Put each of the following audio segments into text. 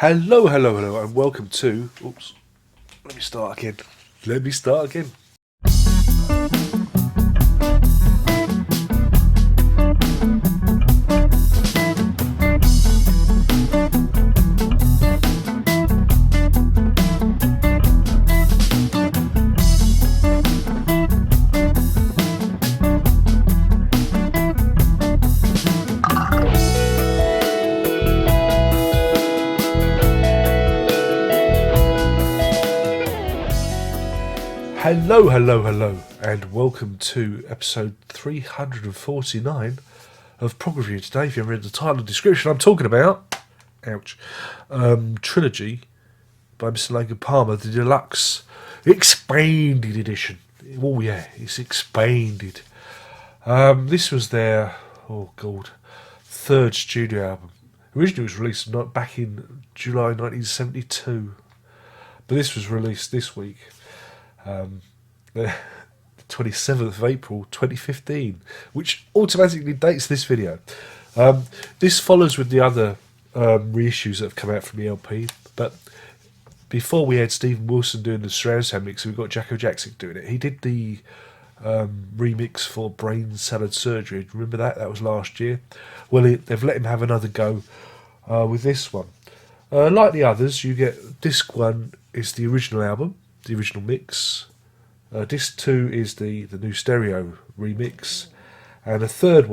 Hello, hello, hello, and welcome to... Oops. Let me start again. Hello, hello, hello, and welcome to episode 349 of Prog Review. Today, if you read the title and description, I'm talking about, Trilogy by Mr. Palmer, the deluxe expanded edition. Oh yeah, it's expanded. This was their, third studio album. Originally it was released back in July 1972, but this was released this week. The 27th of April 2015, which automatically dates this video. This follows with the other reissues that have come out from ELP, but before we had Stephen Wilson doing the surround sound mix, we've got Jacko Jackson doing it. He did the remix for Brain Salad Surgery. Remember that? That was last year. Well, they've let him have another go with this one. Like the others, you get disc 1 is the original album, the original mix. Disc 2 is the new stereo remix, and the third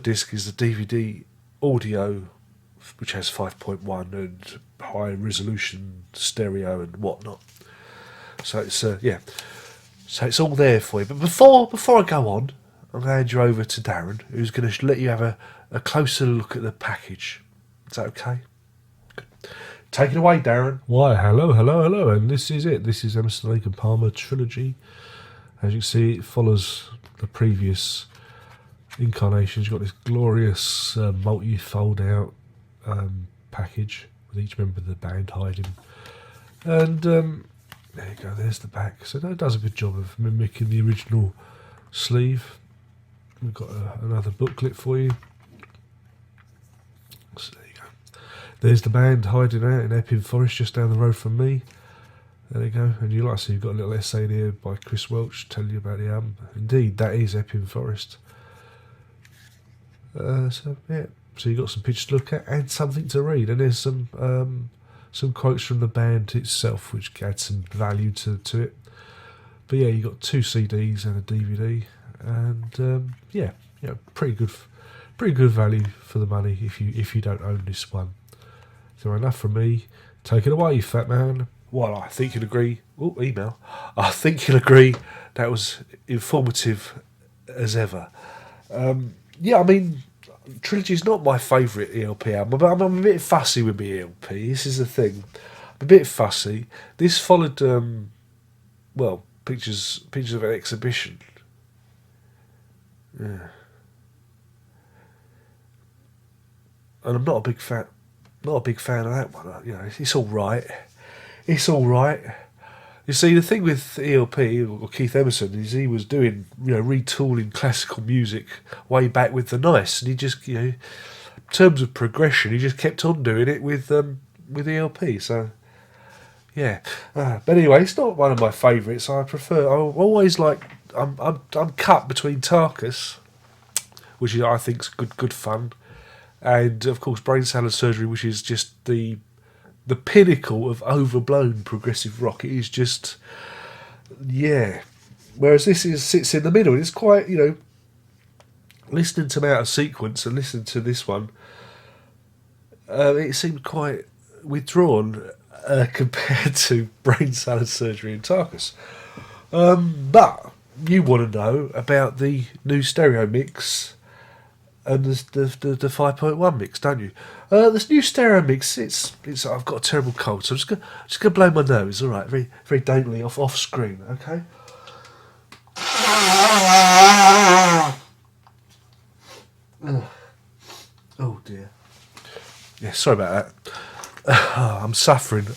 disc is the DVD audio, which has 5.1 and high resolution stereo and whatnot. So it's so it's all there for you. But before I go on, I'm going to hand you over to Darren, who's going to let you have a closer look at the package. Is that okay? Take it away, Darren. Why, hello, and this is it. This is Emerson, Lake and Palmer Trilogy. As you can see, it follows the previous incarnations. You've got this glorious multi-fold out package with each member of the band hiding. And there you go, there's the back. So that does a good job of mimicking the original sleeve. We've got another booklet for you. So there you go. There's the band hiding out in Epping Forest, just down the road from me. There you go. And you like to see, you've got a little essay in here by Chris Welch telling you about the album. Indeed, that is Epping Forest. So you've got some pictures to look at and something to read. And there's some quotes from the band itself, which add some value to it. But yeah, you've got 2 CDs and a DVD. And pretty good value for the money if you don't own this one. So enough from me. Take it away, you fat man. Well, I think you'll agree. Oh, email. I think you'll agree that was informative as ever. Trilogy's not my favourite ELP album, but I'm a bit fussy with my ELP. This is the thing. I'm a bit fussy. This followed, pictures of an exhibition. Yeah. And I'm not a big fan of that one. It's all right. You see, the thing with ELP or Keith Emerson is he was doing retooling classical music way back with the Nice, and he just in terms of progression, he just kept on doing it with ELP. So yeah, but anyway, it's not one of my favourites. I always like. I'm cut between Tarkus, which I think's good fun. And of course, Brain Salad Surgery, which is just the pinnacle of overblown progressive rock. It is just, yeah. Whereas this sits in the middle. It's quite, listening to them out of sequence and listening to this one, it seemed quite withdrawn compared to Brain Salad Surgery and Tarkus. But you want to know about the new stereo mix and the 5.1 mix, don't you? This new stereo mix, it's. I've got a terrible cold, so I'm just gonna blow my nose. All right, very very daintily off screen, okay. Oh dear. Yeah, sorry about that. I'm suffering.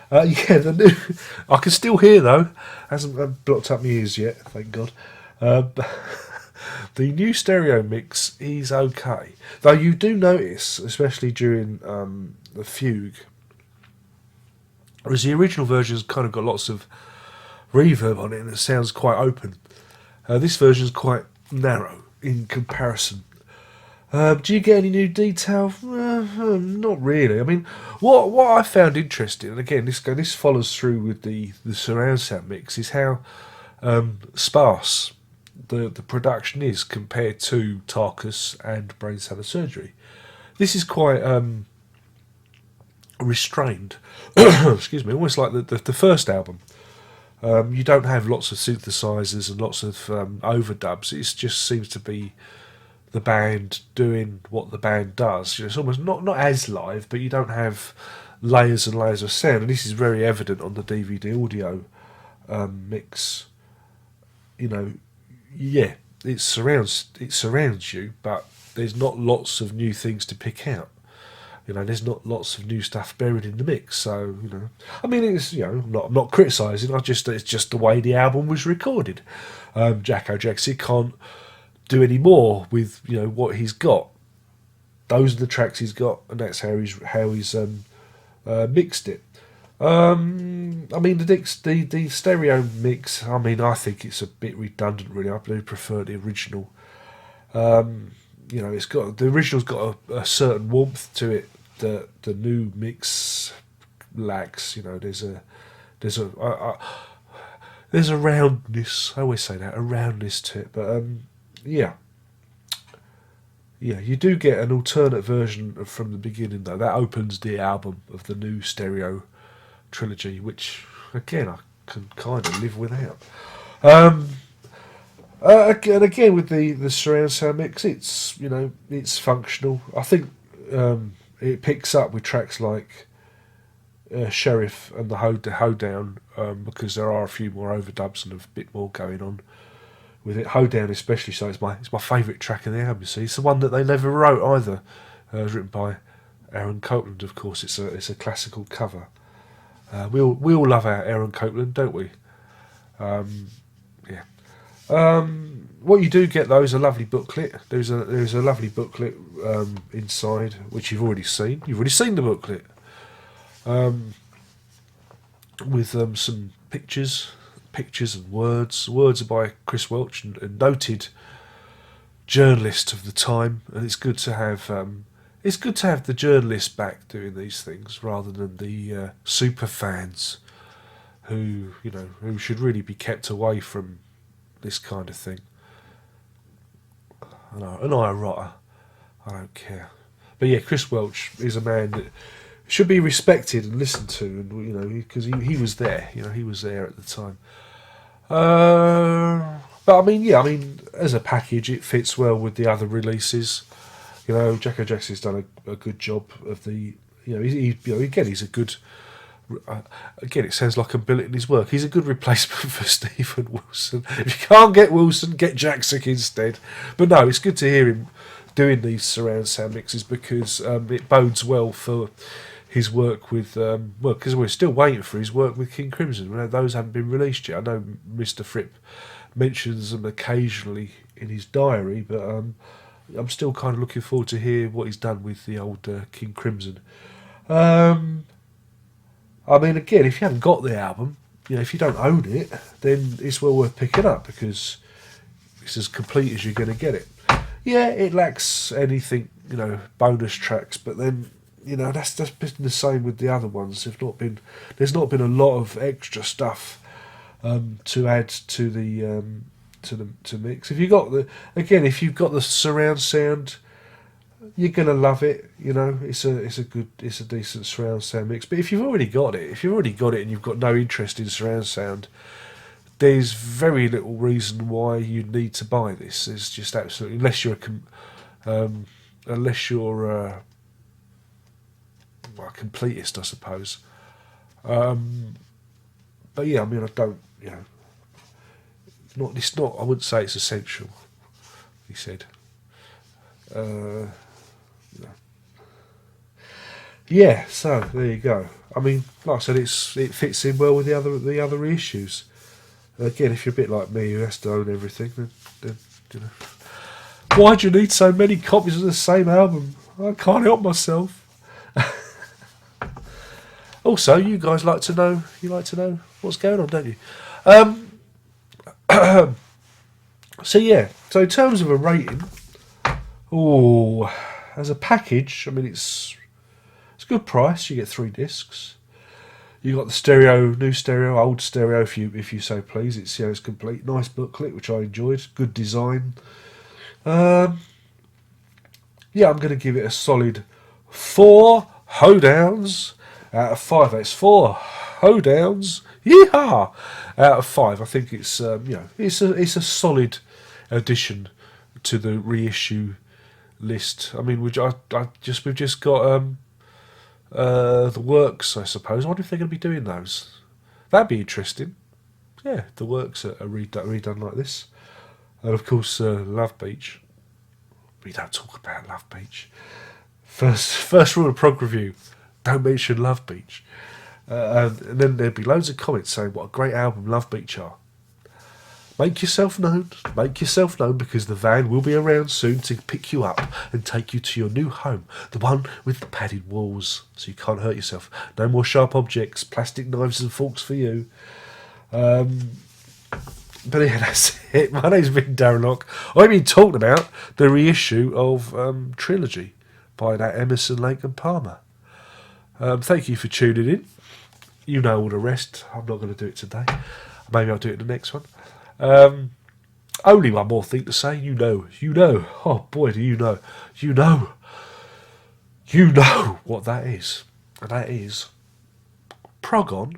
The new. I can still hear though. Hasn't blocked up my ears yet, thank God. The new stereo mix is okay, though you do notice, especially during the fugue, whereas the original version's kind of got lots of reverb on it and it sounds quite open. This version's quite narrow in comparison. Do you get any new detail? Not really. I mean, what I found interesting, and again, this follows through with the surround sound mix, is how sparse the production is compared to Tarkus and Brain Salad Surgery. This is quite restrained. Excuse me, almost like the first album. You don't have lots of synthesizers and lots of overdubs. It just seems to be the band doing what the band does. It's almost not as live, but you don't have layers and layers of sound. And this is very evident on the DVD audio mix. It surrounds you, but there's not lots of new things to pick out. There's not lots of new stuff buried in the mix. So, I mean, it's, I'm not criticising. It's just the way the album was recorded. Jacko Jackson can't do any more with, what he's got. Those are the tracks he's got, and that's how he's mixed it. I mean, the stereo mix, I mean, I think it's a bit redundant, really. I do prefer the original. It's got, the original's got a certain warmth to it that the new mix lacks. There's a roundness. I always say that, a roundness to it. But yeah, you do get an alternate version from the beginning, though. That opens the album of the new stereo trilogy, which again I can kind of live without. And again with the surround sound mix, it's functional. I think it picks up with tracks like Sheriff and the Hoedown, because there are a few more overdubs and a bit more going on with it. Hoedown especially, so it's my favourite track of the album. See, it's the one that they never wrote either. It was written by Aaron Copland, of course. It's a classical cover. We all love our Aaron Copland, don't we? Yeah. What you do get though is a lovely booklet. There's a lovely booklet inside, which you've already seen. You've already seen the booklet with some pictures and words. Words are by Chris Welch, a noted journalist of the time, and it's good to have the journalists back doing these things rather than the super fans who should really be kept away from this kind of thing. And I rotter. I don't care. But yeah, Chris Welch is a man that should be respected and listened to, and because he was there. He was there at the time. But I mean, as a package, it fits well with the other releases. Jacko Jackson's done a good job of the. He's a good. Again, it sounds like I'm belittling his work. He's a good replacement for Stephen Wilson. If you can't get Wilson, get Jackson instead. But no, it's good to hear him doing these surround sound mixes because it bodes well for his work with. Because we're still waiting for his work with King Crimson. Those haven't been released yet. I know Mr. Fripp mentions them occasionally in his diary, but I'm still kind of looking forward to hear what he's done with the old King Crimson. I mean, again, if you haven't got the album, if you don't own it, then it's well worth picking up because it's as complete as you're going to get it. Yeah, it lacks anything, bonus tracks, but then, that's been the same with the other ones. There's not been a lot of extra stuff to add to the to mix. If you've got the surround sound, you're gonna love it. It's a decent surround sound mix. But if you've already got it, and you've got no interest in surround sound, there's very little reason why you need to buy this. It's just absolutely, unless you're a completist, I suppose. But yeah, I mean, I don't, it's not. I wouldn't say it's essential. He said. Yeah, so there you go. I mean, like I said, it fits in well with the other reissues. Again, if you're a bit like me who has to own everything, then Why do you need so many copies of the same album? I can't help myself. Also, you guys like to know. You like to know what's going on, don't you? So yeah. So in terms of a rating, as a package, I mean it's a good price. You get 3 discs. You got the stereo, new stereo, old stereo, if you so please. It's complete. Nice booklet, which I enjoyed. Good design. Yeah, I'm going to give it a solid 4 hoedowns out of 5. That's 4 hoedowns, yeehaw, out of 5. I think it's it's a solid addition to the reissue list. I mean, we've just got the works, I suppose. I wonder if they're going to be doing those. That'd be interesting. Yeah, the works are redone like this, and of course, Love Beach. We don't talk about Love Beach. First rule of Prog Review: don't mention Love Beach. And then there'd be loads of comments saying what a great album Love Beach are. Make yourself known, because the van will be around soon to pick you up and take you to your new home, the one with the padded walls, so you can't hurt yourself. No more sharp objects, plastic knives and forks for you. But yeah, that's it. My name's been Darren Locke. I've been talking about the reissue of Trilogy by that Emerson, Lake and Palmer. Thank you for tuning in. You know all the rest. I'm not going to do it today. Maybe I'll do it in the next one. Only one more thing to say. You know. Oh boy, do you know. You know what that is. And that is Prog On